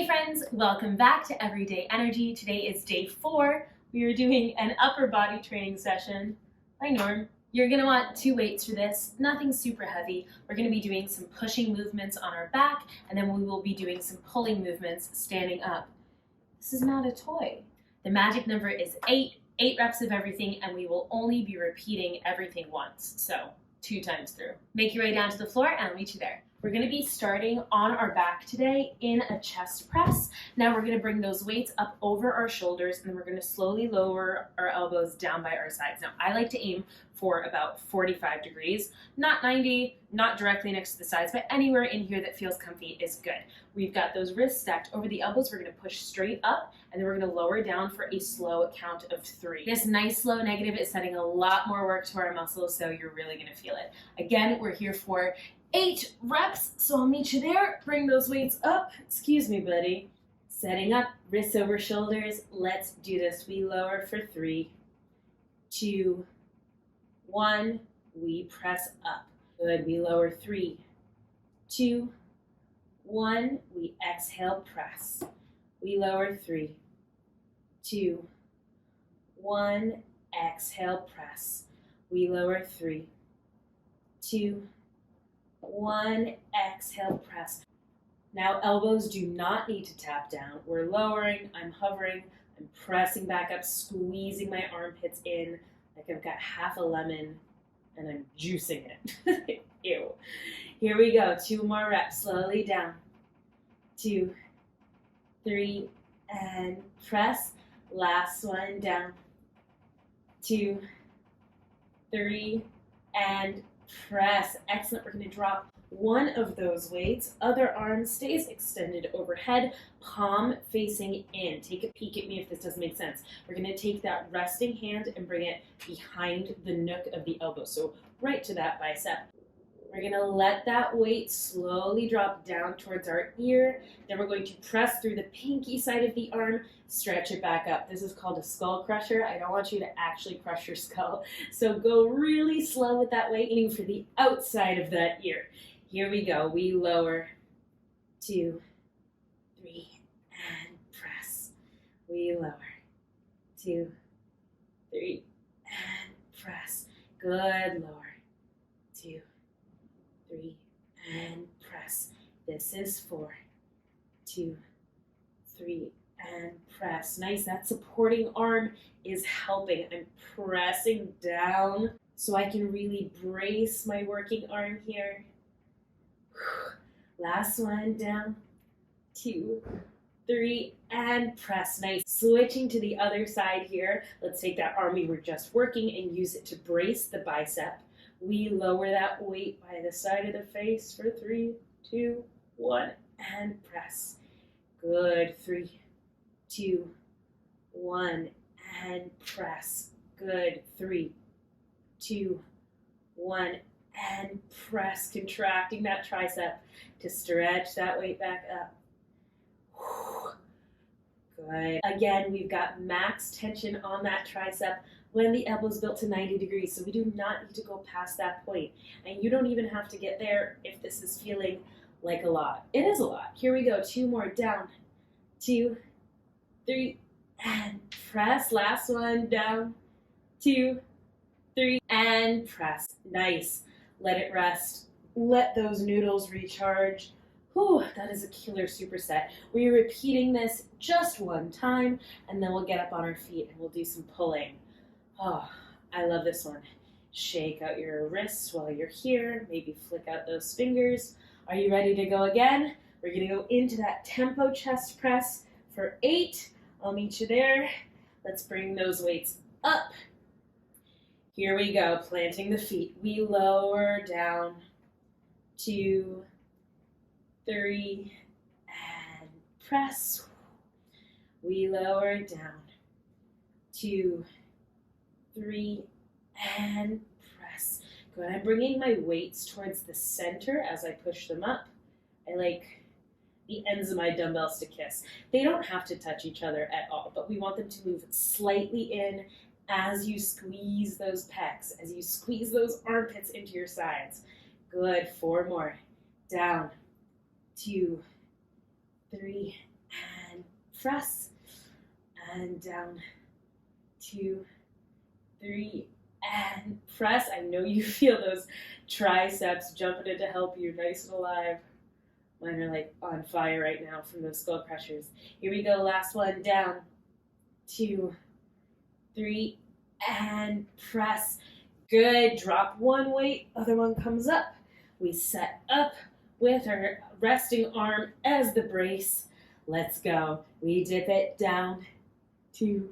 Hey friends, welcome back to Everyday Energy. Today is day 4. We are doing an upper body training session. Hi Norm. You're going to want 2 weights for this, nothing super heavy. We're going to be doing some pushing movements on our back, and then we will be doing some pulling movements standing up. This is not a toy. The magic number is 8 reps of everything, and we will only be repeating everything once, so 2 times through. Make your way down to the floor and I'll meet you there. We're going to be starting on our back today in a chest press. Now we're going to bring those weights up over our shoulders, and then we're going to slowly lower our elbows down by our sides. Now I like to aim for about 45 degrees, not 90, not directly next to the sides, but anywhere in here that feels comfy is good. We've got those wrists stacked over the elbows. We're going to push straight up, and then we're going to lower down for a slow count of 3. This nice slow negative is setting a lot more work to our muscles, so you're really going to feel it. Again, we're here for 8 reps, so I'll meet you there. Bring those weights up. Excuse me, buddy. Setting up, wrists over shoulders. Let's do this. We lower for 3, 2, 1. We press up. Good. We lower 3, 2, 1. We exhale, press. We lower 3, 2, 1. Exhale, press. We lower 3, 2, 1. Exhale, press. Now elbows do not need to tap down. We're lowering, I'm hovering, I'm pressing back up, squeezing my armpits in like I've got half a lemon and I'm juicing it. Ew. Here we go, 2 more reps, slowly down. 2, 3, and press. Last one, down. 2, 3, and press. Excellent. We're going to drop one of those weights. Other arm stays extended overhead, palm facing in. Take a peek at me if this doesn't make sense. We're going to take that resting hand and bring it behind the nook of the elbow, so right to that bicep. We're going to let that weight slowly drop down towards our ear. Then we're going to press through the pinky side of the arm, stretch it back up. This is called a skull crusher. I don't want you to actually crush your skull. So go really slow with that weight, aiming for the outside of that ear. Here we go. We lower. 2, 3, and press. We lower. 2, 3, and press. Good. Lower. 2, 3, and press. This is 4, 2, 3, and press. Nice. That supporting arm is helping. I'm pressing down so I can really brace my working arm here. Last one, down. 2, 3, and press. Nice. Switching to the other side here. Let's take that arm we were just working and use it to brace the bicep. We lower that weight by the side of the face for 3, 2, 1, and press. Good. 3, 2, 1, and press. Good. 3, 2, 1, and press. Contracting that tricep to stretch that weight back up. Good. Again, we've got max tension on that tricep when the elbow's built to 90 degrees, so we do not need to go past that point. And you don't even have to get there if this is feeling like a lot. It is a lot. Here we go. 2 more, down. 2, 3, and press. Last one, down. 2, 3, and press. Nice. Let it rest. Let those noodles recharge. Whew, that is a killer superset. We're repeating this just 1 time, and then we'll get up on our feet and we'll do some pulling. Oh, I love this one. Shake out your wrists while you're here. Maybe flick out those fingers. Are you ready to go again? We're going to go into that tempo chest press for 8. I'll meet you there. Let's bring those weights up. Here we go, planting the feet. We lower down. 2, 3, and press. We lower down. 2, 3, and press. Good. I'm bringing my weights towards the center as I push them up. I like the ends of my dumbbells to kiss. They don't have to touch each other at all, but we want them to move slightly in as you squeeze those pecs, as you squeeze those armpits into your sides. Good. 4 more. Down. 2, 3, press, and down, 2, 3, and press. I know you feel those triceps jumping in to help you, nice and alive. Mine are like on fire right now from those skull crushers. Here we go, last one, down, 2, 3, and press. Good, drop one weight, other one comes up. We set up with our resting arm as the brace. Let's go. We dip it down, 2,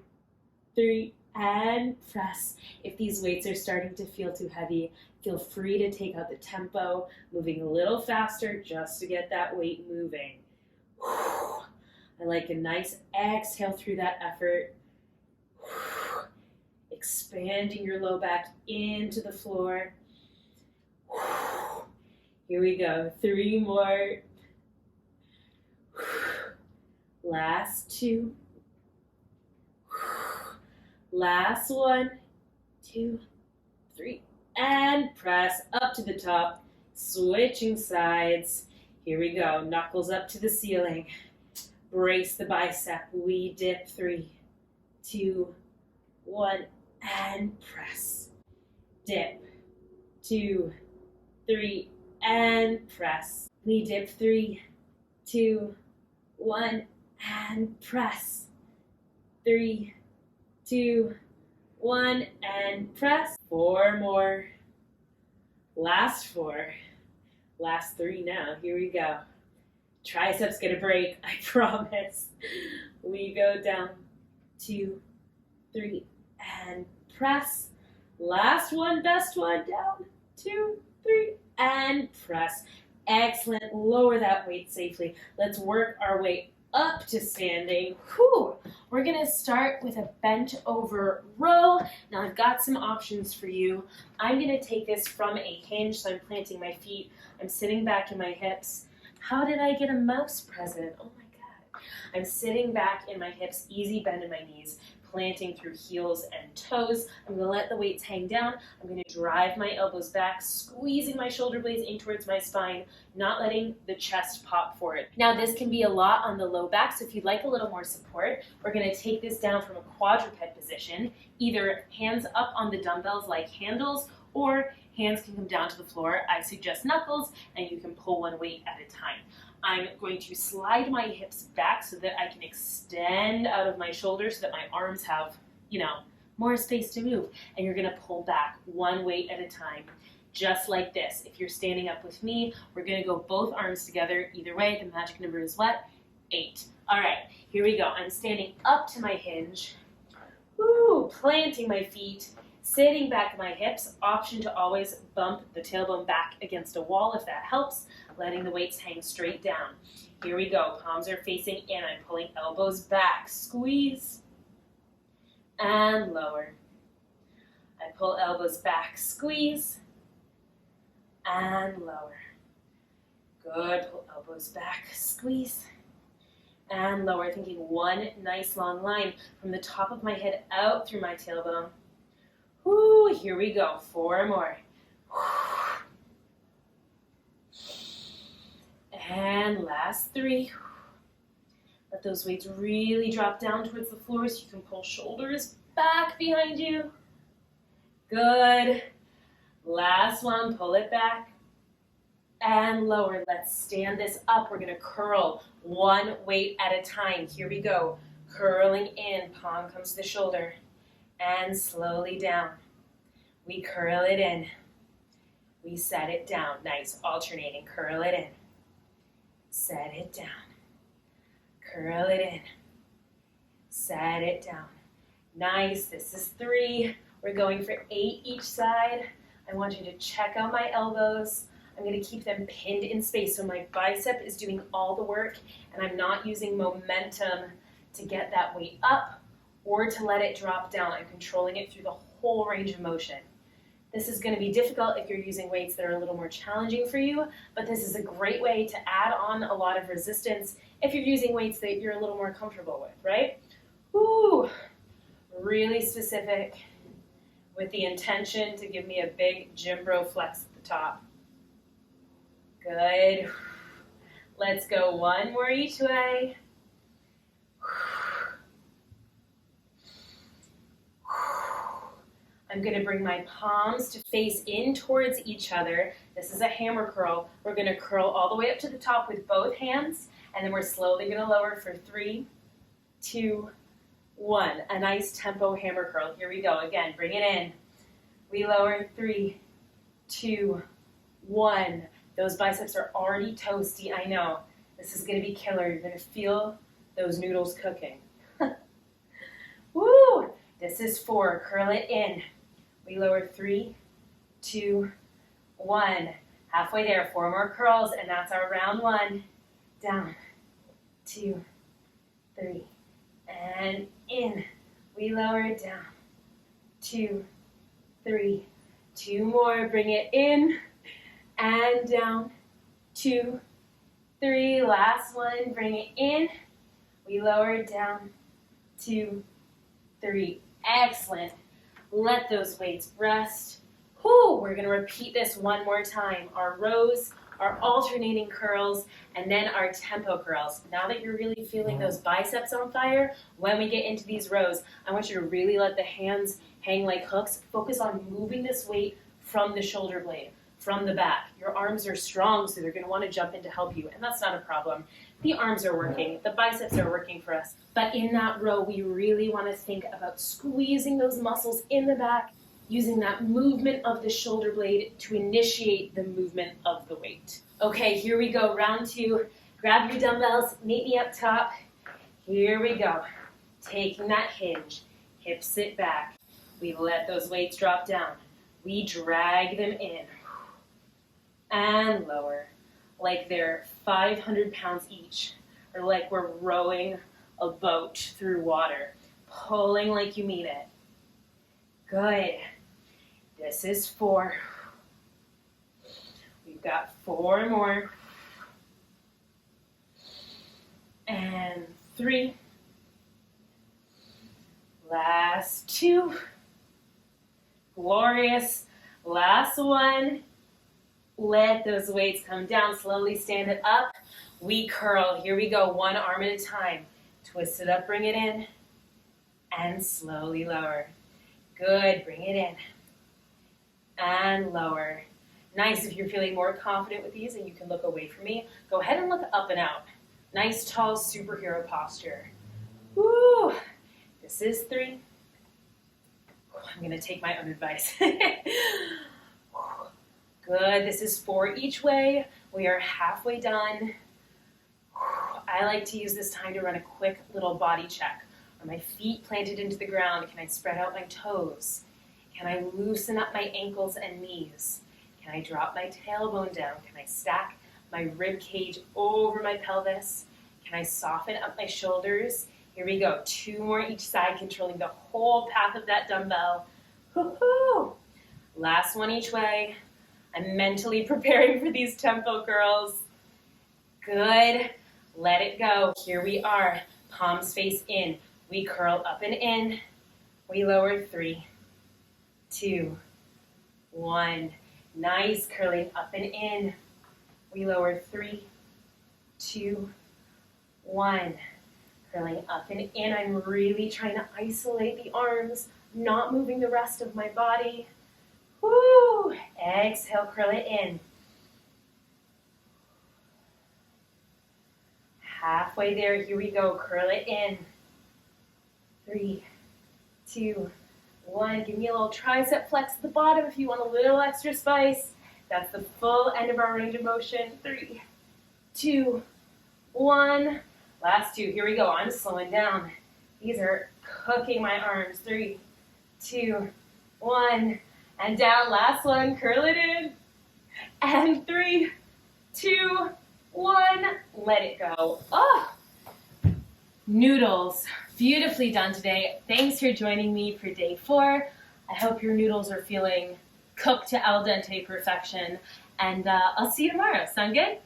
3, and press. If these weights are starting to feel too heavy, feel free to take out the tempo, moving a little faster just to get that weight moving. I like a nice exhale through that effort. Expanding your low back into the floor. Here we go, 3 more. Last 2. Last 1, 2, 3, and press up to the top, switching sides. Here we go, knuckles up to the ceiling. Brace the bicep, we dip, 3, 2, 1, and press. Dip, 2, 3, and press. We dip, 3, 2, 1, and press. 3, 2, 1, and press. 4 more. Last 4. Last 3 now. Here we go. Triceps gonna break, I promise. We go down, 2, 3, and press. Last one, best one, down, 2, 3, and press. Excellent, lower that weight safely. Let's work our way up to standing. Whew. We're gonna start with a bent over row. Now I've got some options for you. I'm gonna take this from a hinge, so I'm planting my feet. I'm sitting back in my hips. How did I get a mouse present? Oh my God. I'm sitting back in my hips, easy bend in my knees, planting through heels and toes. I'm gonna let the weights hang down. I'm gonna drive my elbows back, squeezing my shoulder blades in towards my spine, not letting the chest pop forward. Now this can be a lot on the low back, so if you'd like a little more support, we're gonna take this down from a quadruped position, either hands up on the dumbbells like handles, or hands can come down to the floor. I suggest knuckles, and you can pull one weight at a time. I'm going to slide my hips back so that I can extend out of my shoulders so that my arms have, more space to move. And you're gonna pull back one weight at a time, just like this. If you're standing up with me, we're gonna go both arms together. Either way, the magic number is what? 8. All right, here we go. I'm standing up to my hinge. Woo, planting my feet, sitting back my hips. Option to always bump the tailbone back against a wall if that helps. Letting the weights hang straight down. Here we go, palms are facing in. I'm pulling elbows back, squeeze, and lower. I pull elbows back, squeeze, and lower. Good, pull elbows back, squeeze, and lower. Thinking one nice long line from the top of my head out through my tailbone. Woo, here we go, 4 more. And last 3. Let those weights really drop down towards the floor so you can pull shoulders back behind you. Good. Last one, pull it back and lower. Let's stand this up. We're gonna curl one weight at a time. Here we go. Curling in, palm comes to the shoulder and slowly down. We curl it in. We set it down. Nice, alternating, curl it in. Set it down. Curl it in. Set it down. Nice, this is 3. We're going for 8 each side. I want you to check out my elbows. I'm gonna keep them pinned in space so my bicep is doing all the work and I'm not using momentum to get that weight up or to let it drop down. I'm controlling it through the whole range of motion. This is going to be difficult if you're using weights that are a little more challenging for you, but this is a great way to add on a lot of resistance if you're using weights that you're a little more comfortable with, right? Woo! Really specific with the intention to give me a big gym bro flex at the top. Good. Let's go 1 more each way. I'm going to bring my palms to face in towards each other. This is a hammer curl. We're going to curl all the way up to the top with both hands, and then we're slowly going to lower for 3, 2, 1. A nice tempo hammer curl. Here we go. Again, bring it in. We lower 3, 2, 1. Those biceps are already toasty, I know. This is going to be killer. You're going to feel those noodles cooking. Woo! This is 4. Curl it in. We lower 3, 2, 1. Halfway there. 4 more curls, and that's our round 1. Down, 2, 3, and in. We lower it down. 2, 3. 2 more. Bring it in and down. 2, 3. Last one. Bring it in. We lower it down. 2, 3. Excellent. Let those weights rest. Whew, we're going to repeat this one more time. Our rows, our alternating curls, and then our tempo curls. Now that you're really feeling those biceps on fire, when we get into these rows, I want you to really let the hands hang like hooks. Focus on moving this weight from the shoulder blade, from the back. Your arms are strong, so they're going to want to jump in to help you, and that's not a problem. The arms are working, the biceps are working for us. But in that row, we really want to think about squeezing those muscles in the back, using that movement of the shoulder blade to initiate the movement of the weight. Okay, here we go, round 2. Grab your dumbbells, meet me up top. Here we go. Taking that hinge, hips sit back. We let those weights drop down. We drag them in and lower, like they're 500 pounds each, or like we're rowing a boat through water, pulling like you mean it. Good. This is 4. We've got 4 more. And 3. Last 2. Glorious. Last 1. Let those weights come down. Slowly stand it up. We curl. Here we go. One arm at a time. Twist it up, bring it in, and slowly lower. Good. Bring it in and lower. Nice. If you're feeling more confident with these and you can look away from me, go ahead and look up and out. Nice, tall, superhero posture. Woo! This is 3. I'm going to take my own advice. Good. This is 4 each way. We are halfway done. I like to use this time to run a quick little body check. Are my feet planted into the ground? Can I spread out my toes? Can I loosen up my ankles and knees? Can I drop my tailbone down? Can I stack my rib cage over my pelvis? Can I soften up my shoulders? Here we go. 2 more each side, controlling the whole path of that dumbbell. Woo-hoo! Last one each way. I'm mentally preparing for these tempo curls. Good. Let it go. Here we are. Palms face in. We curl up and in. We lower 3, 2, 1. Nice. Curling up and in. We lower 3, 2, 1. Curling up and in. I'm really trying to isolate the arms, not moving the rest of my body. Woo! Exhale, curl it in. Halfway there, here we go. Curl it in. 3, 2, 1. Give me a little tricep flex at the bottom if you want a little extra spice. That's the full end of our range of motion. 3, 2, 1. Last 2. Here we go. I'm slowing down. These are cooking my arms. 3, 2, 1. And down. Last one. Curl it in. And 3, 2, 1. Let it go. Oh! Noodles. Beautifully done today. Thanks for joining me for day 4. I hope your noodles are feeling cooked to al dente perfection. And I'll see you tomorrow. Sound good?